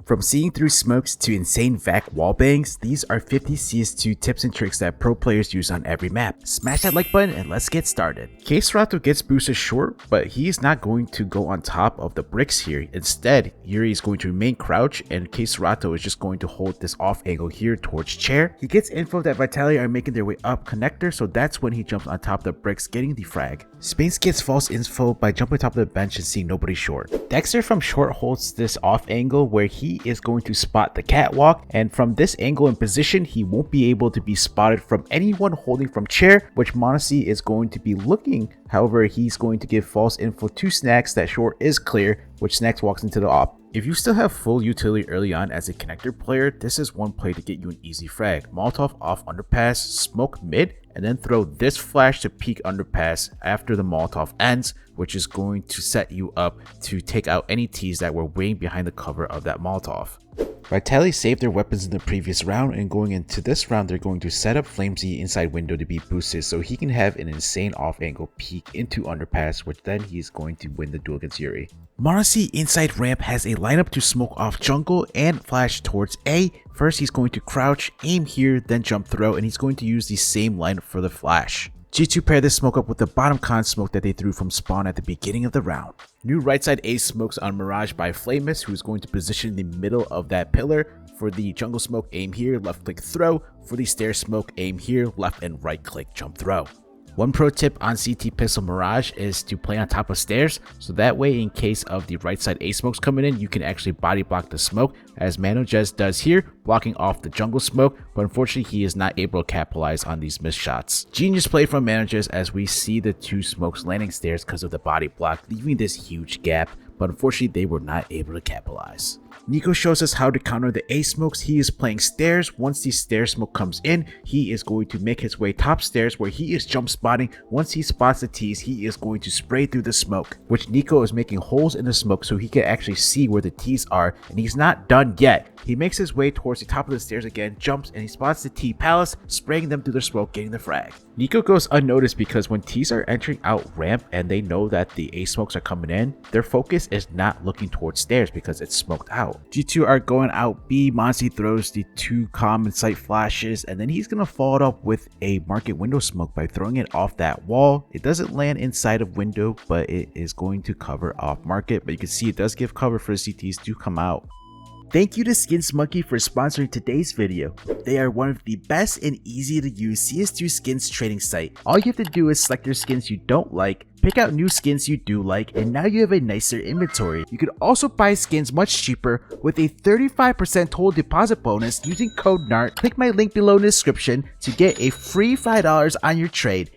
From seeing through smokes to insane vac wallbangs, these are 50 CS2 tips and tricks that pro players use on every map. Smash that like button and let's get started. CS2 gets boosted short, but he is not going to go on top of the bricks here. Instead, Yuri is going to remain crouch and CS2 is just going to hold this off angle here towards chair. He gets info that Vitality are making their way up connector, so that's when he jumps on top of the bricks getting the frag. Spinks gets false info by jumping top of the bench and seeing nobody short. Dexter from short holds this off angle where he is going to spot the catwalk, and from this angle and position he won't be able to be spotted from anyone holding from chair, which m0NESY is going to be looking. However, he's going to give false info to Snacks that short is clear, which Snacks walks into the op. If you still have full utility early on as a connector player, this is one play to get you an easy frag. Molotov off underpass, smoke mid, and then throw this flash to peek underpass after the Molotov ends, which is going to set you up to take out any T's that were waiting behind the cover of that Molotov. Vitality saved their weapons in the previous round, and going into this round they're going to set up Flamesy inside window to be boosted so he can have an insane off angle peek into underpass, which then he's going to win the duel against Yuri. m0NESY inside ramp has a lineup to smoke off jungle and flash towards A. First he's going to crouch, aim here, then jump throw, and he's going to use the same lineup for the flash. G2 pair this smoke up with the bottom con smoke that they threw from spawn at the beginning of the round. New right side A smokes on Mirage by Flamus, who is going to position in the middle of that pillar. For the jungle smoke, aim here, left click throw. For the stair smoke, aim here, left and right click jump throw. One pro tip on CT Pistol Mirage is to play on top of stairs, so that way in case of the right side A smokes coming in, you can actually body block the smoke, as Manojez does here, blocking off the jungle smoke, but unfortunately he is not able to capitalize on these missed shots. Genius play from Manojez as we see the two smokes landing stairs because of the body block, leaving this huge gap, but unfortunately they were not able to capitalize. Nico shows us how to counter the A smokes. He is playing stairs. Once the stair smoke comes in, he is going to make his way top stairs where he is jump spotting. Once he spots the T's, he is going to spray through the smoke, which Nico is making holes in the smoke so he can actually see where the T's are, and he's not done yet. He makes his way towards the top of the stairs again, jumps, and he spots the T palace, spraying them through the smoke, getting the frag. Nico goes unnoticed because when T's are entering out ramp and they know that the A smokes are coming in, their focus is not looking towards stairs because it's smoked out. G2 are going out B. m0NESY throws the two common sight flashes, and then he's gonna follow it up with a market window smoke by throwing it off that wall. It doesn't land inside of window, but it is going to cover off market, but you can see it does give cover for the CTs to come out. Thank you to Skins Monkey for sponsoring today's video. They are one of the best and easy to use CS2 skins trading site. All you have to do is select your skins you don't like, pick out new skins you do like, and now you have a nicer inventory. You can also buy skins much cheaper with a 35% total deposit bonus using code NART. Click my link below in the description to get a free $5 on your trade.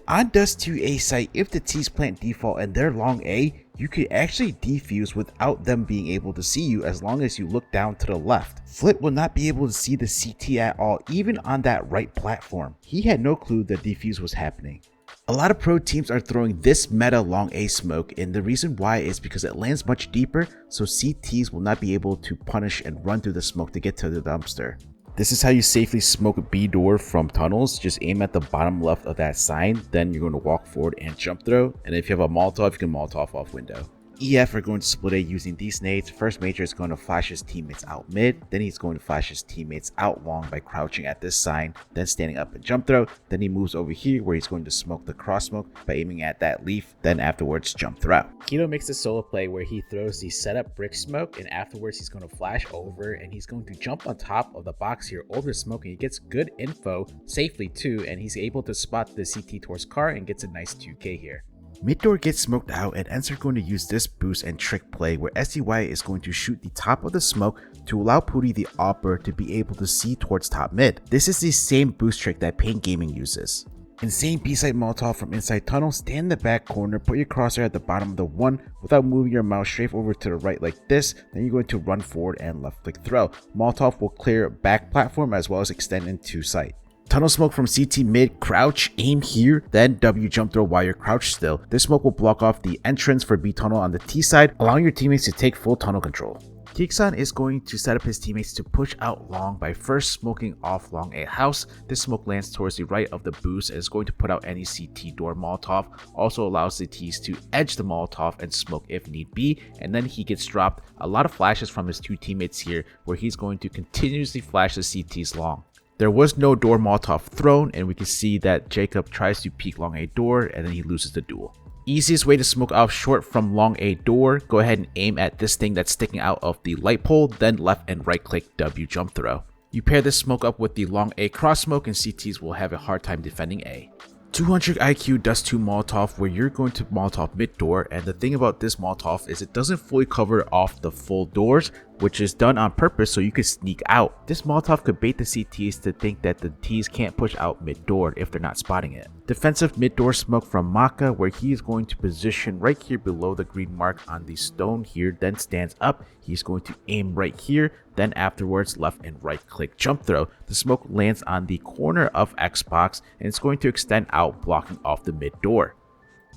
On Dust 2A site, if the T's plant default and they're long A, you could actually defuse without them being able to see you as long as you look down to the left. Flip will not be able to see the CT at all, even on that right platform. He had no clue that defuse was happening. A lot of pro teams are throwing this meta long A smoke, and the reason why is because it lands much deeper, so CTs will not be able to punish and run through the smoke to get to the dumpster. This is how you safely smoke B door from tunnels. Just aim at the bottom left of that sign, then you're going to walk forward and jump throw, and if you have a Molotov, you can Molotov off window. EF are going to split A using these nades. First Major is going to flash his teammates out mid, then he's going to flash his teammates out long by crouching at this sign, then standing up and jump throw, then he moves over here where he's going to smoke the cross smoke by aiming at that leaf, then afterwards jump throw. Kito makes a solo play where he throws the setup brick smoke, and afterwards he's going to flash over and he's going to jump on top of the box here over the smoke, and he gets good info safely too, and he's able to spot the CT towards car and gets a nice 2k here. Mid door gets smoked out, and Ents are going to use this boost and trick play where SDY is going to shoot the top of the smoke to allow Pooty the opper to be able to see towards top mid. This is the same boost trick that Pain Gaming uses. Insane B-side Molotov from inside tunnel, stand in the back corner, put your crosshair at the bottom of the one without moving your mouse straight over to the right like this, then you're going to run forward and left click throw. Molotov will clear back platform as well as extend into sight. Tunnel smoke from CT mid, crouch, aim here, then W jump throw while you're crouched still. This smoke will block off the entrance for B tunnel on the T side, allowing your teammates to take full tunnel control. Geekson is going to set up his teammates to push out long by first smoking off long a house. This smoke lands towards the right of the boost and is going to put out any CT door Molotov. Also allows the T's to edge the Molotov and smoke if need be, and then he gets dropped a lot of flashes from his two teammates here, where he's going to continuously flash the CTs long. There was no door Molotov thrown, and we can see that Jacob tries to peek long a door and then he loses the duel. Easiest way to smoke off short from long a door, go ahead and aim at this thing that's sticking out of the light pole, then left and right click W jump throw. You pair this smoke up with the long A cross smoke and CTs will have a hard time defending A. 200 IQ Dust 2 Molotov, where you're going to Molotov mid door, and the thing about this Molotov is it doesn't fully cover off the full doors, which is done on purpose so you can sneak out. This Molotov could bait the CTs to think that the Ts can't push out mid door if they're not spotting it. Defensive mid door smoke from Maka, where he is going to position right here below the green mark on the stone here, then stands up. He's going to aim right here, then afterwards left and right click jump throw. The smoke lands on the corner of Xbox and it's going to extend out, blocking off the mid door.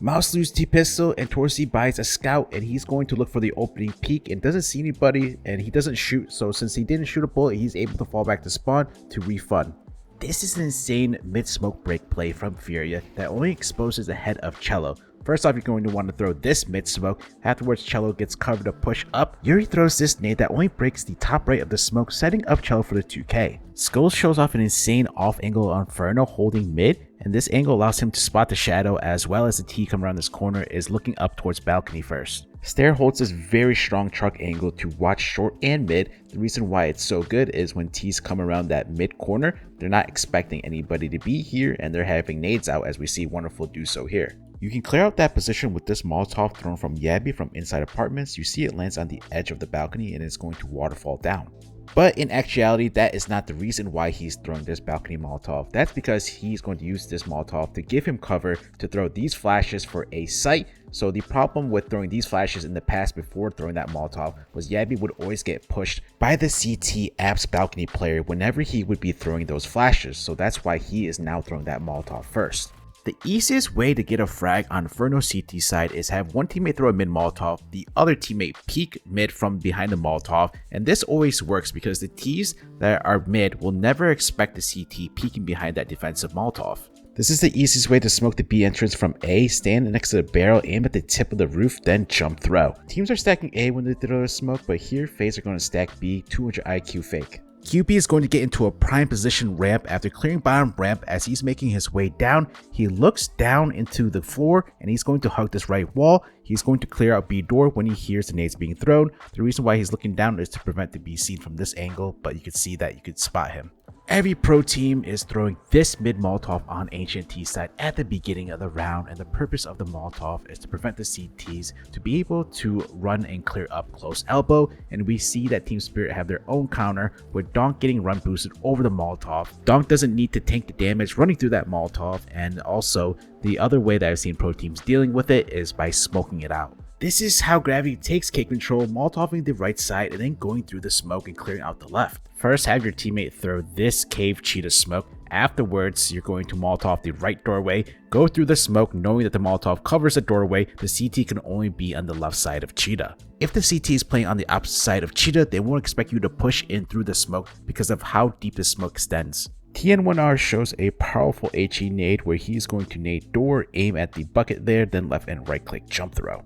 Mouse loses T-pistol and Torsi buys a scout, and he's going to look for the opening peak and doesn't see anybody, and he doesn't shoot, so since he didn't shoot a bullet, he's able to fall back to spawn to refund. This is an insane mid-smoke break play from Furia that only exposes the head of Cello. First off, you're going to want to throw this mid-smoke. Afterwards, Cello gets covered to push up. Yuri throws this nade that only breaks the top right of the smoke, setting up Cello for the 2K. Skulls shows off an insane off-angle Inferno holding mid, and this angle allows him to spot the shadow as well as the T come around this corner is looking up towards balcony first. Stair holds this very strong truck angle to watch short and mid. The reason why it's so good is when T's come around that mid corner, they're not expecting anybody to be here and they're having nades out, as we see Wonderful do so here. You can clear out that position with this Molotov thrown from Yabby from inside apartments. You see it lands on the edge of the balcony and it's going to waterfall down. But in actuality, that is not the reason why he's throwing this balcony Molotov. That's because he's going to use this Molotov to give him cover to throw these flashes for a site. So the problem with throwing these flashes in the past before throwing that Molotov was Yabby would always get pushed by the CT Apps balcony player whenever he would be throwing those flashes. So that's why he is now throwing that Molotov first. The easiest way to get a frag on Inferno CT side is have one teammate throw a mid Molotov, the other teammate peek mid from behind the Molotov, and this always works because the Ts that are mid will never expect the CT peeking behind that defensive Molotov. This is the easiest way to smoke the B entrance from A, stand next to the barrel, aim at the tip of the roof, then jump throw. Teams are stacking A when they throw a smoke, but here FaZe are going to stack B, 200 IQ fake. QB is going to get into a prime position ramp after clearing bottom ramp. As he's making his way down, he looks down into the floor and he's going to hug this right wall. He's going to clear out B door when he hears the nades being thrown. The reason why he's looking down is to prevent the B seen from this angle, but you can see that you could spot him. Every pro team is throwing this mid Molotov on Ancient T side at the beginning of the round, and the purpose of the Molotov is to prevent the CTs to be able to run and clear up close elbow, and we see that Team Spirit have their own counter with Donk getting run boosted over the Molotov. Donk doesn't need to tank the damage running through that Molotov, and also the other way that I've seen pro teams dealing with it is by smoking it out. This is how Gravity takes cake control, Molotoving the right side and then going through the smoke and clearing out the left. First, have your teammate throw this cave cheetah smoke. Afterwards, you're going to Molotov the right doorway, go through the smoke knowing that the Molotov covers the doorway. The CT can only be on the left side of Cheetah. If the CT is playing on the opposite side of Cheetah, they won't expect you to push in through the smoke because of how deep the smoke extends. TN1R shows a powerful HE nade where he's going to nade door, aim at the bucket there, then left and right click jump throw.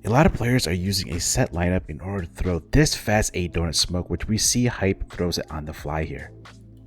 A lot of players are using a set lineup in order to throw this fast A donut smoke, which we see Hype throws it on the fly here.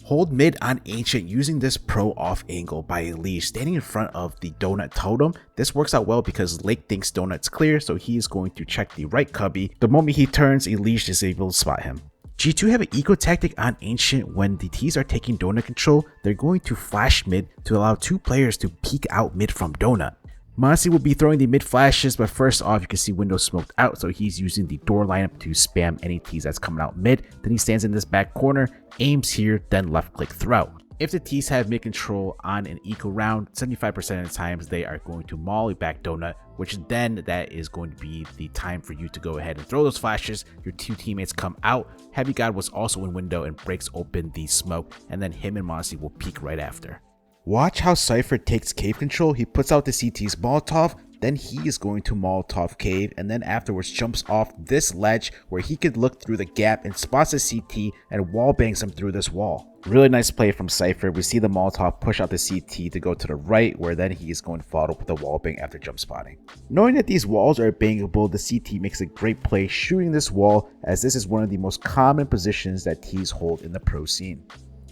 Hold mid on Ancient using this pro off angle by Elise standing in front of the donut totem. This works out well because Lake thinks donut's clear, so he is going to check the right cubby. The moment he turns, Elise is able to spot him. G2 have an eco tactic on Ancient. When the Ts are taking donut control, they're going to flash mid to allow two players to peek out mid from donut. Monsi will be throwing the mid flashes, but first off, you can see window smoked out, so he's using the door lineup to spam any Ts that's coming out mid. Then he stands in this back corner, aims here, then left click throw. If the Ts have mid control on an eco round, 75% of the times they are going to molly back donut, which then that is going to be the time for you to go ahead and throw those flashes. Your two teammates come out. Heavy God was also in window and breaks open the smoke, and then him and Monsi will peek right after. Watch how Cypher takes cave control. He puts out the CT's Molotov, then he is going to Molotov cave, and then afterwards jumps off this ledge where he could look through the gap and spots a CT and wallbangs him through this wall. Really nice play from Cypher. We see the Molotov push out the CT to go to the right, where then he is going to follow up with a wallbang after jump spotting. Knowing that these walls are bangable, the CT makes a great play shooting this wall, as this is one of the most common positions that T's hold in the pro scene.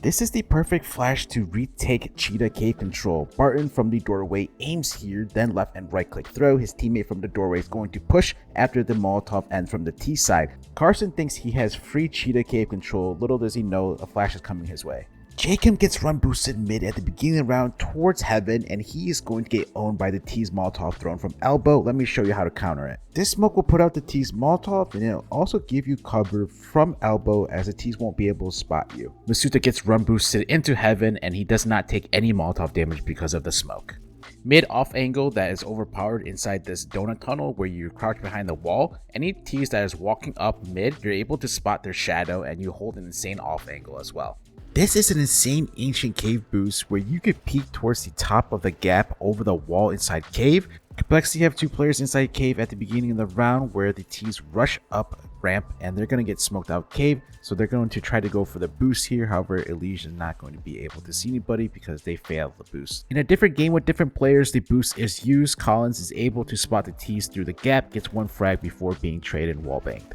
This is the perfect flash to retake Cheetah cave control. Barton from the doorway aims here, then left and right click throw. His teammate from the doorway is going to push after the Molotov and from the T side. Carson thinks he has free Cheetah cave control. Little does he know a flash is coming his way. Jacob gets run boosted mid at the beginning of the round towards heaven, and he is going to get owned by the T's Molotov thrown from elbow. Let me show you how to counter it. This smoke will put out the T's Molotov, and it'll also give you cover from elbow, as the T's won't be able to spot you. Masuta gets run boosted into heaven, and he does not take any Molotov damage because of the smoke. Mid off angle that is overpowered inside this donut tunnel where you crouch behind the wall. Any T's that is walking up mid, you're able to spot their shadow, and you hold an insane off angle as well. This is an insane ancient cave boost where you could peek towards the top of the gap over the wall inside cave. Complexity have two players inside cave at the beginning of the round where the T's rush up ramp and they're going to get smoked out cave, so they're going to try to go for the boost here. However, Elysian is not going to be able to see anybody because they failed the boost. In a different game with different players, the boost is used. Collins is able to spot the T's through the gap, gets one frag before being traded and wallbanged.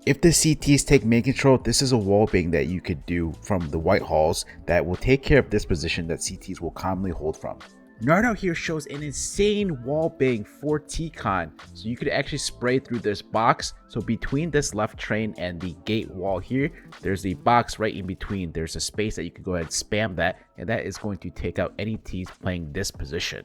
If the CTs take main control, this is a wallbang that you could do from the white halls that will take care of this position that CTs will commonly hold from. NartOutHere shows an insane wallbang for T-Con, so you could actually spray through this box. So between this left train and the gate wall here, there's a box right in between. There's a space that you can go ahead and spam that, and that is going to take out any T's playing this position.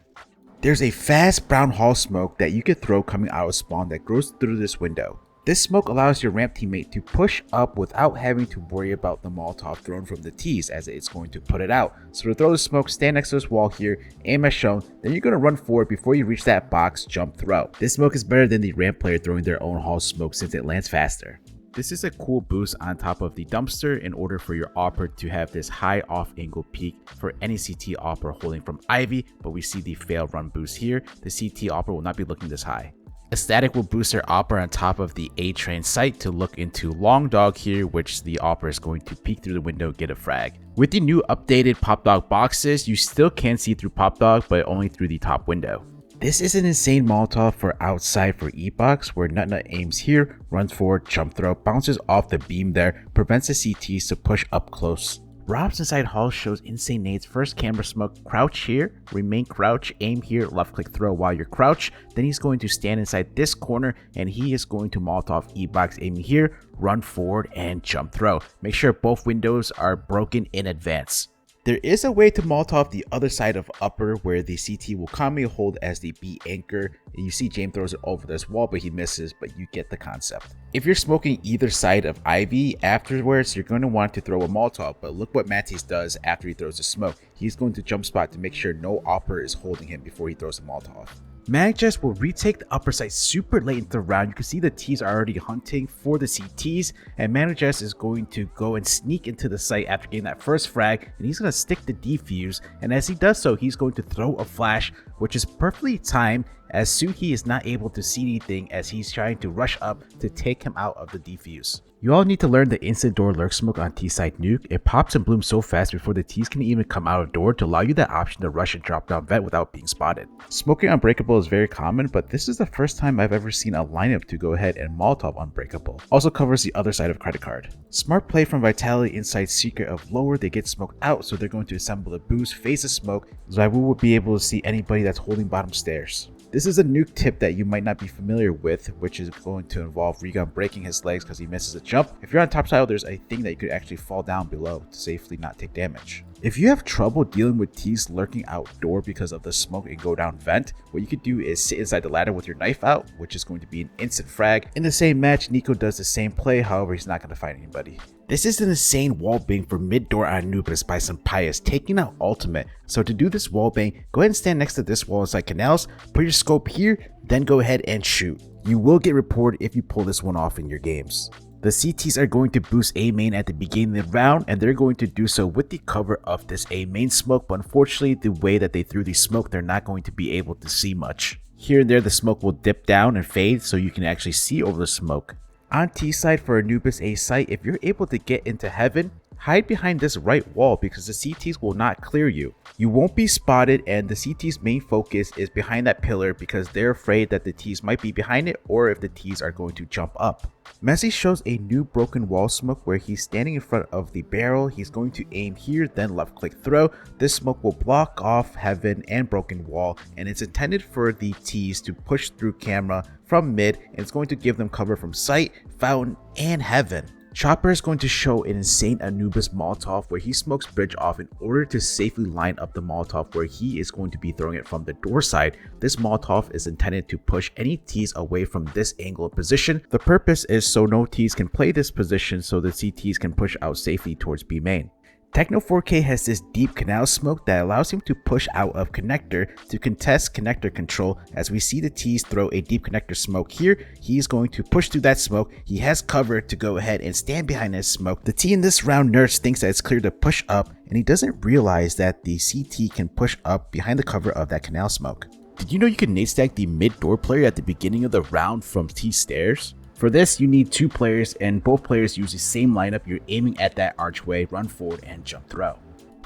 There's a fast brown hall smoke that you could throw coming out of spawn that goes through this window. This smoke allows your ramp teammate to push up without having to worry about the Molotov thrown from the T's, as it's going to put it out. So to throw the smoke, stand next to this wall here, aim as shown, then you're going to run forward before you reach that box, jump throw. This smoke is better than the ramp player throwing their own hall smoke since it lands faster. This is a cool boost on top of the dumpster in order for your AWPer to have this high off angle peak for any CT AWPer holding from Ivy, but we see the fail run boost here. The CT AWPer will not be looking this high. A static will boost their AWPer on top of the A train site to look into long dog here, which the AWPer is going to peek through the window, get a frag. With the new updated pop dog boxes, you still can see through pop dog, but only through the top window. This is an insane Molotov for outside for E-box, where Nut aims here, runs forward, jump throw, bounces off the beam there, prevents the CTs to push up close. Rob's inside hall shows insane nades. First camera smoke, crouch here, remain crouch, aim here, left click throw while you're crouch. Then he's going to stand inside this corner and he is going to Molotov E-box aiming here, run forward and jump throw. Make sure both windows are broken in advance. There is a way to Molotov the other side of upper where the CT will commonly hold as the B anchor. And you see James throws it over this wall, but he misses, but you get the concept. If you're smoking either side of Ivy afterwards, you're going to want to throw a Molotov, but look what Matisse does after he throws the smoke. He's going to jump spot to make sure no AWPer is holding him before he throws the Molotov. Managers will retake the upper side super late into the round. You can see the T's are already hunting for the CTs, and Managers is going to go and sneak into the site after getting that first frag, and he's going to stick the defuse, and as he does so, he's going to throw a flash, which is perfectly timed as Suki is not able to see anything as he's trying to rush up to take him out of the defuse. You all need to learn the instant door lurk smoke on T-side nuke. It pops and blooms so fast before the T's can even come out of door to allow you that option to rush and drop down vent without being spotted. Smoking Unbreakable is very common, but this is the first time I've ever seen a lineup to go ahead and Molotov Unbreakable. Also covers the other side of credit card. Smart play from Vitality inside secret of lower. They get smoked out, so they're going to assemble a boost, phase the smoke, so I will be able to see anybody that's holding bottom stairs. This is a nuke tip that you might not be familiar with, which is going to involve Regun breaking his legs because he misses a jump. If you're on top tile, there's a thing that you could actually fall down below to safely not take damage. If you have trouble dealing with T's lurking outdoor because of the smoke and go down vent, what you could do is sit inside the ladder with your knife out, which is going to be an instant frag. In the same match, Nico does the same play, however he's not going to find anybody. This is an insane wallbang for mid-door Anubis by Sampayas, taking out ultimate. So to do this wallbang, go ahead and stand next to this wall inside canals, put your scope here, then go ahead and shoot. You will get reported if you pull this one off in your games. The CTs are going to boost A main at the beginning of the round, and they're going to do so with the cover of this A main smoke, but unfortunately the way that they threw the smoke, they're not going to be able to see much. Here and there the smoke will dip down and fade so you can actually see over the smoke. On T side for Anubis A site, if you're able to get into heaven, hide behind this right wall because the CTs will not clear you. You won't be spotted, and the CT's main focus is behind that pillar because they're afraid that the Ts might be behind it or if the Ts are going to jump up. Messi shows a new broken wall smoke where he's standing in front of the barrel. He's going to aim here, then left click throw. This smoke will block off heaven and broken wall, and it's intended for the Ts to push through camera from mid, and it's going to give them cover from sight, fountain, and heaven. Chopper is going to show an insane Anubis Molotov where he smokes bridge off in order to safely line up the Molotov where he is going to be throwing it from the door side. This Molotov is intended to push any Ts away from this angle of position. The purpose is so no Ts can play this position so the CTs can push out safely towards B main. Techno 4K has this deep canal smoke that allows him to push out of connector to contest connector control. As we see the Ts throw a deep connector smoke here, he is going to push through that smoke. He has cover to go ahead and stand behind this smoke. The T in this round Nerds thinks that it's clear to push up, and he doesn't realize that the CT can push up behind the cover of that canal smoke. Did you know you can nade stack the mid door player at the beginning of the round from T stairs? For this, you need 2 players, and both players use the same lineup. You're aiming at that archway, run forward, and jump throw.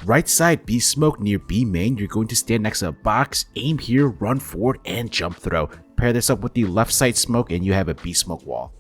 Right side B smoke near B main, you're going to stand next to a box, aim here, run forward, and jump throw. Pair this up with the left side smoke, and you have a B smoke wall.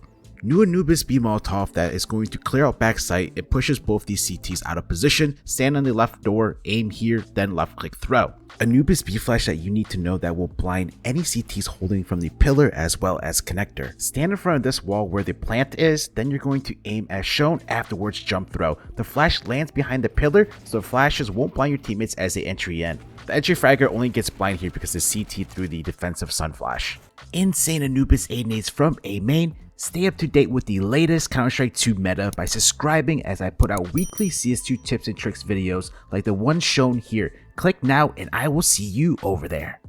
New Anubis B Molotov that is going to clear out back sight. It pushes both these CTs out of position. Stand on the left door, aim here, then left click throw. Anubis B flash that you need to know that will blind any CTs holding from the pillar as well as connector. Stand in front of this wall where the plant is, then you're going to aim as shown, afterwards jump throw. The flash lands behind the pillar, so the flashes won't blind your teammates as they entry in. The entry fragger only gets blind here because the CT threw the defensive sun flash. Insane Anubis A nades from A main. Stay up to date with the latest Counter-Strike 2 meta by subscribing as I put out weekly CS2 tips and tricks videos like the one shown here. Click now and I will see you over there.